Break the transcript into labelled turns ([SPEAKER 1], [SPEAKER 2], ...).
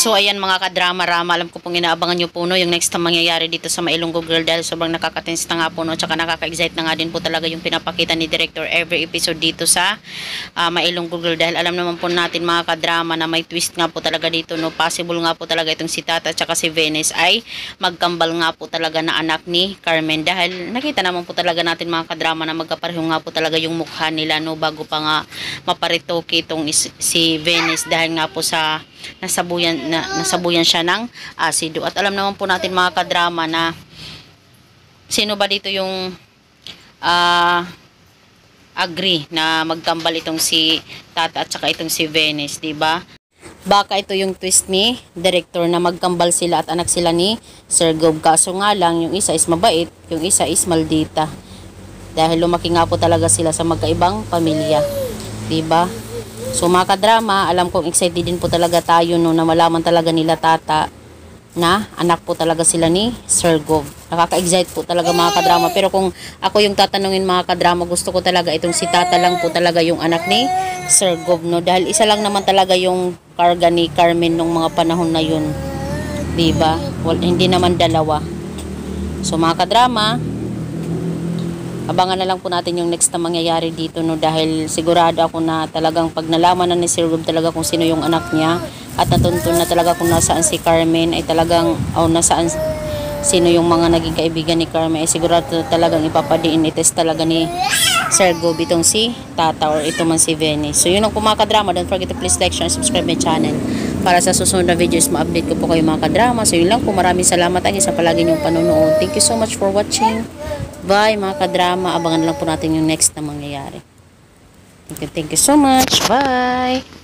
[SPEAKER 1] So ayan mga kadrama-rama, alam ko pong inaabangan nyo po no, yung next na mangyayari dito sa Mailonggo Girl dahil sobrang nakaka-tense na nga po no, tsaka nakaka-excite na nga din po talaga yung pinapakita ni Director every episode dito sa Mailonggo Girl dahil alam naman po natin mga kadrama na may twist nga po talaga dito no, possible nga po talaga itong si Tata tsaka si Venice ay magkambal nga po talaga na anak ni Carmen dahil nakita naman po talaga natin mga kadrama na magkapareho nga po talaga yung mukha nila no, bago pa nga maparitoke itong si Venice dahil nga po sa nasabuyan siya ng asido. At alam naman po natin mga kadrama na sino ba dito yung agree na magkambal itong si Tata at saka itong si Venice, di ba? Baka ito yung twist ni Director na magkambal sila at anak sila ni Sir Gob. Kaso nga lang, yung isa is mabait, yung isa is maldita. Dahil lumaki nga po talaga sila sa magkaibang pamilya. Diba? So mga kadrama, alam kong excited din po talaga tayo no, na malaman talaga nila Tata na anak po talaga sila ni Sir Gob. Nakaka-excite po talaga mga kadrama. Pero kung ako yung tatanungin mga kadrama, gusto ko talaga itong si Tata lang po talaga yung anak ni Sir Gob no. Dahil isa lang naman talaga yung karga ni Carmen nung mga panahon na yun. Diba? Well, hindi naman dalawa. So mga kadrama, abangan na lang po natin yung next na mangyayari dito no, dahil sigurado ako na talagang pag nalaman na ni Sir Gob talaga kung sino yung anak niya at natuntun na talaga kung nasaan si Carmen ay talagang nasaan sino yung mga naging kaibigan ni Carmen ay sigurado talagang ipapadiin itest talaga ni Sir Gob itong si Tata or ito man si Venice. So yun ang po mga kadrama, don't forget to please like, share, and subscribe my channel para sa susunod na videos ma-update ko po kayo mga kadrama. So yun lang po, maraming salamat sa palagi niyong panonood. Thank you so much for watching. Bye mga kadrama, abangan lang po natin yung next na mangyayari. Thank you so much. Bye!